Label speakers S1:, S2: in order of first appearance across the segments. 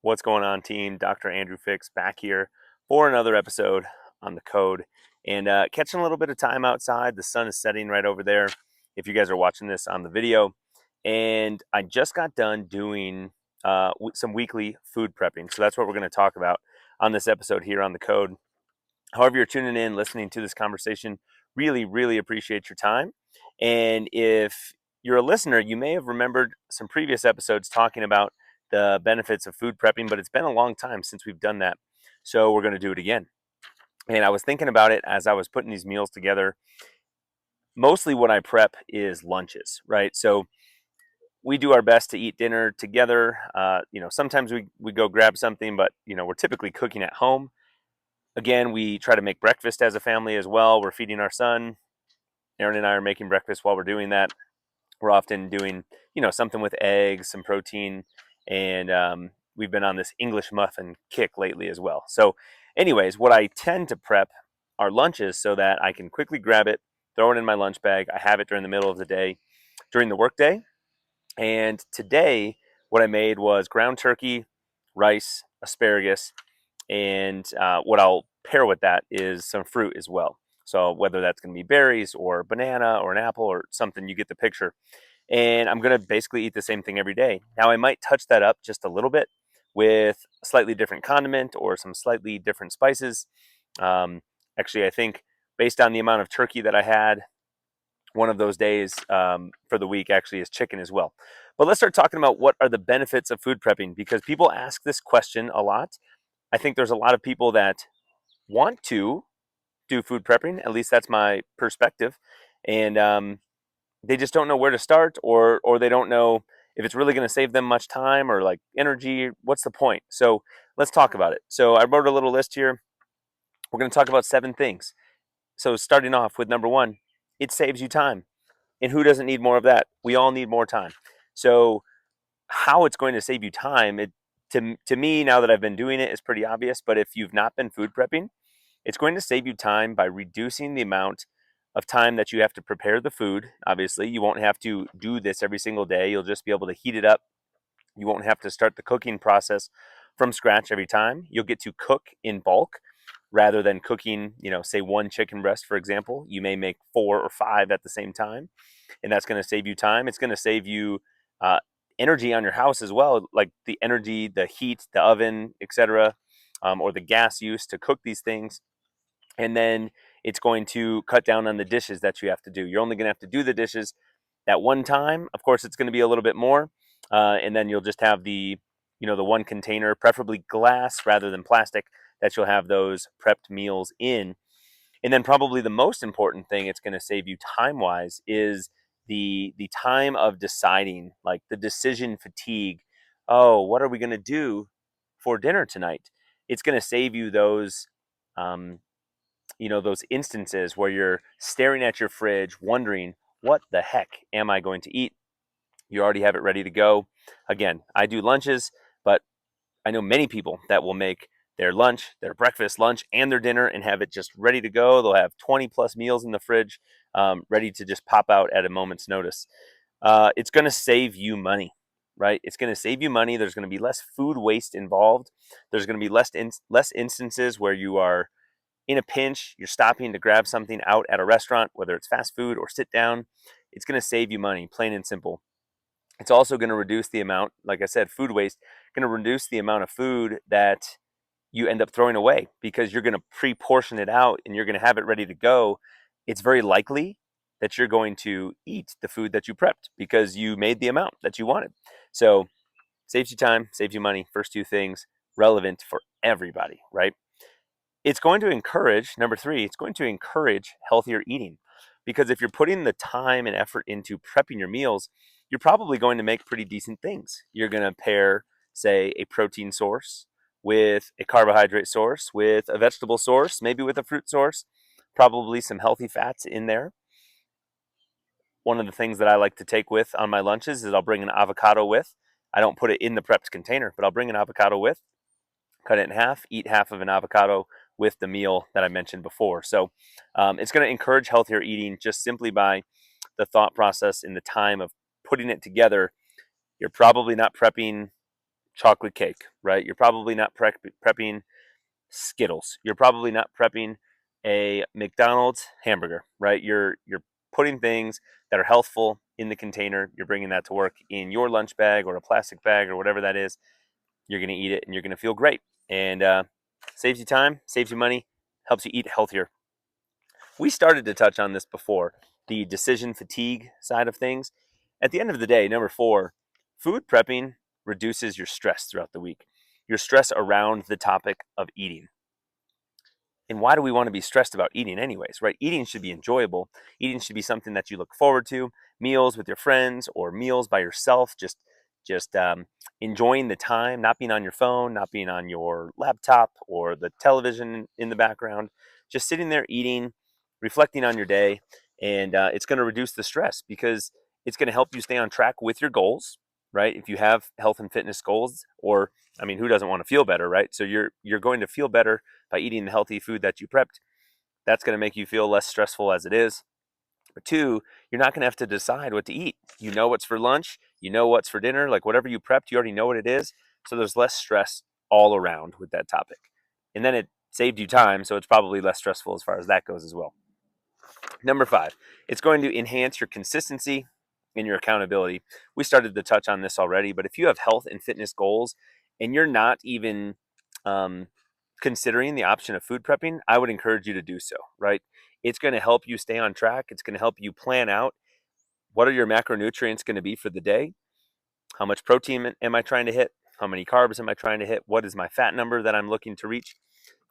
S1: What's going on, team? Dr. Andrew Fix back here for another episode on the code and catching a little bit of time outside. The sun is setting right over there if you guys are watching this on the video. And I just got done doing some weekly food prepping. So that's what we're going to talk about on this episode here on the code. However, you're tuning in, listening to this conversation, really appreciate your time. And if you're a listener, you may have remembered some previous episodes talking about the benefits of food prepping, but it's been a long time since we've done that. So we're going to do it again. And I was thinking about it as I was putting these meals together. Mostly what I prep is lunches, right? So we do our best to eat dinner together. Sometimes we go grab something, but, we're typically cooking at home. Again, we try to make breakfast as a family as well. We're feeding our son. Aaron and I are making breakfast while we're doing that. We're often doing, something with eggs, some protein, and we've been on this English muffin kick lately as well. So anyways, what I tend to prep are lunches so that I can quickly grab it, throw it in my lunch bag. I have it during the middle of the day, during the workday. And today, what I made was ground turkey, rice, asparagus, and what I'll pair with that is some fruit as well. So whether that's going to be berries or banana or an apple or something, you get the picture. And I'm going to basically eat the same thing every day. Now I might touch that up just a little bit with a slightly different condiment or some slightly different spices. Actually, I think based on the amount of turkey that I had, one of those days for the week actually is chicken as well. But let's start talking about what are the benefits of food prepping, because people ask this question a lot. I think there's a lot of people that want to do food prepping. At least that's my perspective. And they just don't know where to start, or they don't know if it's really going to save them much time or like energy. What's the point? So let's talk about it. So I wrote a little list here. We're going to talk about 7 things. So starting off with number 1, it saves you time. And who doesn't need more of that? We all need more time. So how it's going to save you time, to me, now that I've been doing it, is pretty obvious. But if you've not been food prepping, it's going to save you time by reducing the amount of time that you have to prepare the food. Obviously, you won't have to do this every single day. You'll just be able to heat it up. You won't have to start the cooking process from scratch every time. You'll get to cook in bulk rather than cooking, say 1 chicken breast, for example. You may make 4 or 5 at the same time, and that's going to save you time. It's going to save you energy on your house as well, like the energy, the heat, the oven, etc., or the gas use to cook these things. And then it's going to cut down on the dishes that you have to do. You're only going to have to do the dishes that one time. Of course, it's going to be a little bit more, and then you'll just have the 1 container, preferably glass rather than plastic, that you'll have those prepped meals in. And then probably the most important thing it's going to save you time wise is the time of deciding, like the decision fatigue. Oh, what are we going to do for dinner tonight? It's going to save you um, those instances where you're staring at your fridge wondering, what the heck am I going to eat? You already have it ready to go. Again, I do lunches, but I know many people that will make their lunch, their breakfast, lunch, and their dinner and have it just ready to go. They'll have 20 plus meals in the fridge, ready to just pop out at a moment's notice. It's going to save you money, right? It's going to save you money. There's going to be less food waste involved. There's going to be less instances where you are in a pinch, you're stopping to grab something out at a restaurant, whether it's fast food or sit down. It's going to save you money, plain and simple. It's also going to reduce the amount, like I said, food waste, going to reduce the amount of food that you end up throwing away, because you're going to pre-portion it out and you're going to have it ready to go. It's very likely that you're going to eat the food that you prepped because you made the amount that you wanted. So saves you time, saves you money. First 2 things relevant for everybody, right? It's going to encourage, number 3, it's going to encourage healthier eating, because if you're putting the time and effort into prepping your meals, you're probably going to make pretty decent things. You're going to pair, say, a protein source with a carbohydrate source, with a vegetable source, maybe with a fruit source, probably some healthy fats in there. One of the things that I like to take with on my lunches is I'll bring an avocado with. I don't put it in the prepped container, but I'll bring an avocado with, cut it in half, eat half of an avocado with the meal that I mentioned before. So it's going to encourage healthier eating just simply by the thought process and the time of putting it together. You're probably not prepping chocolate cake, right? You're probably not prepping Skittles. You're probably not prepping a McDonald's hamburger, right? You're putting things that are healthful in the container. You're bringing that to work in your lunch bag or a plastic bag or whatever that is. You're going to eat it and you're going to feel great. And saves you time, saves you money, helps you eat healthier. We started to touch on this before, the decision fatigue side of things. At the end of the day, number 4, food prepping reduces your stress throughout the week. Your stress around the topic of eating. And why do we want to be stressed about eating anyways, right? Eating should be enjoyable. Eating should be something that you look forward to. Meals with your friends or meals by yourself, just enjoying the time, not being on your phone, not being on your laptop or the television in the background, just sitting there eating, reflecting on your day. And it's going to reduce the stress because it's going to help you stay on track with your goals, right? If you have health and fitness goals, or I mean, who doesn't want to feel better, right? So you're going to feel better by eating the healthy food that you prepped. That's going to make you feel less stressful as it is. But 2, you're not going to have to decide what to eat. You know what's for lunch, you know what's for dinner, like whatever you prepped, you already know what it is. So there's less stress all around with that topic. And then it saved you time, so it's probably less stressful as far as that goes as well. Number 5, it's going to enhance your consistency and your accountability. We started to touch on this already, but if you have health and fitness goals and you're not even um, considering the option of food prepping, I would encourage you to do so, right? It's going to help you stay on track. It's going to help you plan out what are your macronutrients going to be for the day? How much protein am I trying to hit? How many carbs am I trying to hit? What is my fat number that I'm looking to reach?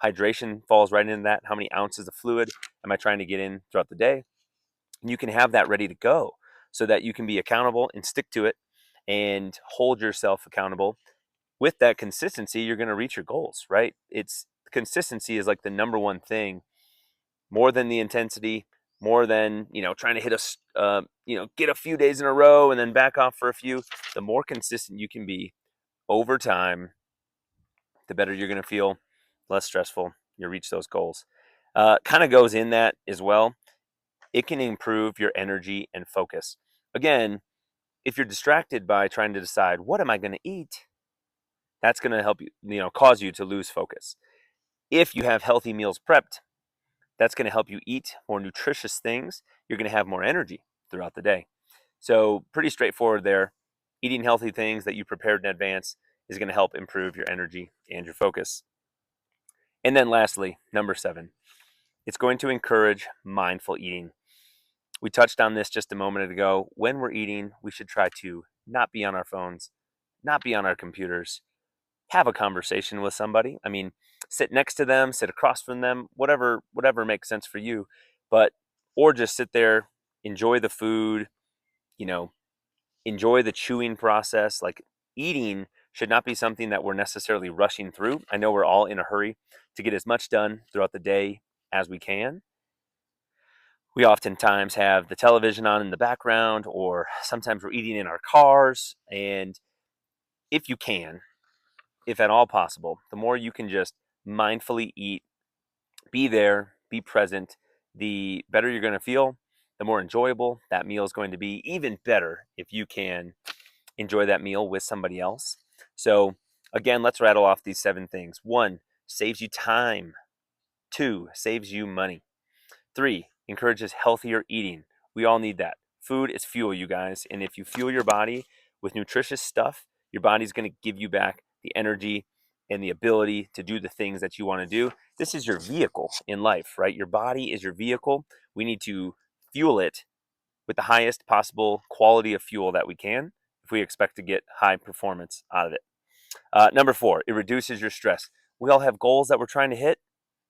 S1: Hydration falls right into that. How many ounces of fluid am I trying to get in throughout the day? And you can have that ready to go so that you can be accountable and stick to it and hold yourself accountable. With that consistency, you're going to reach your goals, right? It's consistency is like the number one thing, more than the intensity, more than, trying to hit get a few days in a row and then back off for a few. The more consistent you can be over time, the better you're going to feel, less stressful. You'll reach those goals. Kind of goes in that as well. It can improve your energy and focus. Again, if you're distracted by trying to decide, what am I going to eat? That's going to help you, cause you to lose focus. If you have healthy meals prepped, that's going to help you eat more nutritious things. You're going to have more energy throughout the day. So, pretty straightforward there. Eating healthy things that you prepared in advance is going to help improve your energy and your focus. And then, lastly, number 7, it's going to encourage mindful eating. We touched on this just a moment ago. When we're eating, we should try to not be on our phones, not be on our computers, have a conversation with somebody. I mean, sit next to them, sit across from them, whatever makes sense for you. But or just sit there, enjoy the food, you know, enjoy the chewing process. Like, eating should not be something that we're necessarily rushing through. I know we're all in a hurry to get as much done throughout the day as we can. We oftentimes have the television on in the background, or sometimes we're eating in our cars. And if you can, if at all possible, the more you can just mindfully eat, be there, be present, the better you're going to feel, the more enjoyable that meal is going to be. Even better if you can enjoy that meal with somebody else. So, again, let's rattle off these 7 things. 1, saves you time. 2, saves you money. 3, encourages healthier eating. We all need that. Food is fuel, you guys. And if you fuel your body with nutritious stuff, your body's going to give you back the energy and the ability to do the things that you want to do. This is your vehicle in life, right? Your body is your vehicle. We need to fuel it with the highest possible quality of fuel that we can if we expect to get high performance out of it. Number 4, it reduces your stress. We all have goals that we're trying to hit,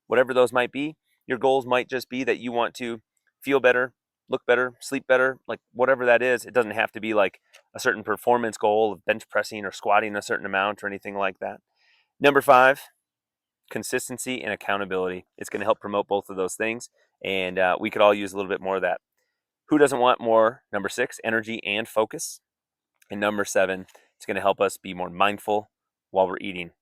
S1: whatever those might be. Your goals might just be that you want to feel better, look better, sleep better, like whatever that is. It doesn't have to be like a certain performance goal of bench pressing or squatting a certain amount or anything like that. Number 5, consistency and accountability. It's going to help promote both of those things, and we could all use a little bit more of that. Who doesn't want more? Number 6, energy and focus. And number 7, it's going to help us be more mindful while we're eating.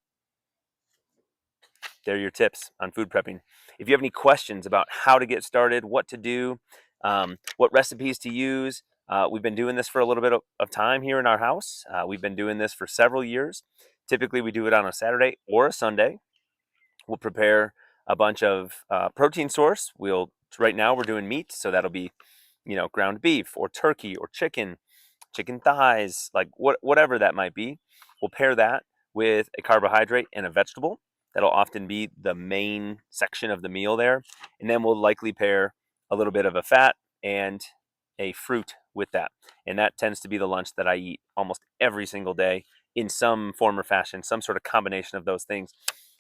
S1: There are your tips on food prepping. If you have any questions about how to get started, what to do, what recipes to use, we've been doing this for a little bit of time here in our house. We've been doing this for several years. Typically, we do it on a Saturday or a Sunday. We'll prepare a bunch of protein source. Right now we're doing meat, so that'll be ground beef or turkey or chicken thighs, like whatever that might be. We'll pair that with a carbohydrate and a vegetable. That'll often be the main section of the meal there. And then we'll likely pair a little bit of a fat and a fruit with that. And that tends to be the lunch that I eat almost every single day in some form or fashion, some sort of combination of those things.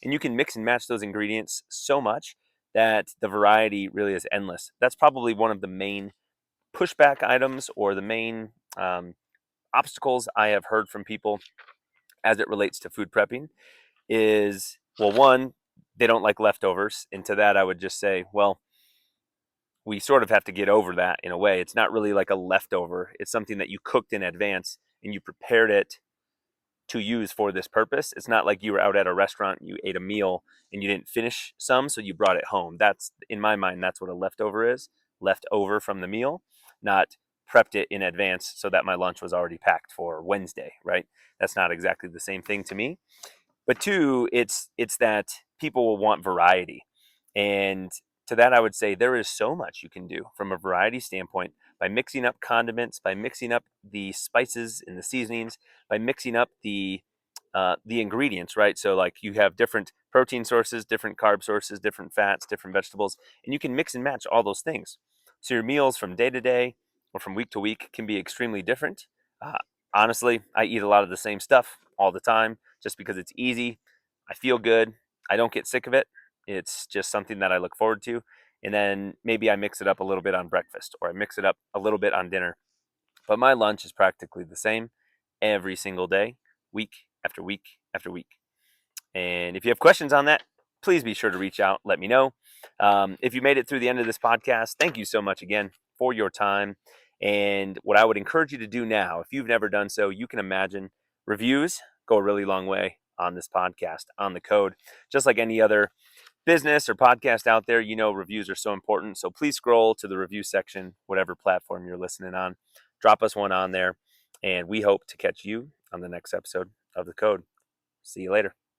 S1: And you can mix and match those ingredients so much that the variety really is endless. That's probably one of the main pushback items or the main obstacles I have heard from people as it relates to food prepping is, well, one, they don't like leftovers. And to that, I would just say, well, we sort of have to get over that in a way. It's not really like a leftover. It's something that you cooked in advance and you prepared it to use for this purpose. It's not like you were out at a restaurant, you ate a meal and you didn't finish some, so you brought it home. That's, in my mind, that's what a leftover is, left over from the meal, not prepped it in advance so that my lunch was already packed for Wednesday, right? That's not exactly the same thing to me. But two, it's that people will want variety. And to that I would say there is so much you can do from a variety standpoint by mixing up condiments, by mixing up the spices and the seasonings, by mixing up the ingredients, right? So like you have different protein sources, different carb sources, different fats, different vegetables, and you can mix and match all those things. So your meals from day to day or from week to week can be extremely different. Uh, Honestly, I eat a lot of the same stuff all the time just because it's easy. I feel good. I don't get sick of it. It's just something that I look forward to. And then maybe I mix it up a little bit on breakfast or I mix it up a little bit on dinner. But my lunch is practically the same every single day, week after week after week. And if you have questions on that, please be sure to reach out. Let me know. If you made it through the end of this podcast, thank you so much again for your time. And what I would encourage you to do now, if you've never done so, you can imagine reviews go a really long way on this podcast, on the code. Just like any other business or podcast out there, reviews are so important. So please scroll to the review section, whatever platform you're listening on. Drop us one on there. And we hope to catch you on the next episode of The Code. See you later.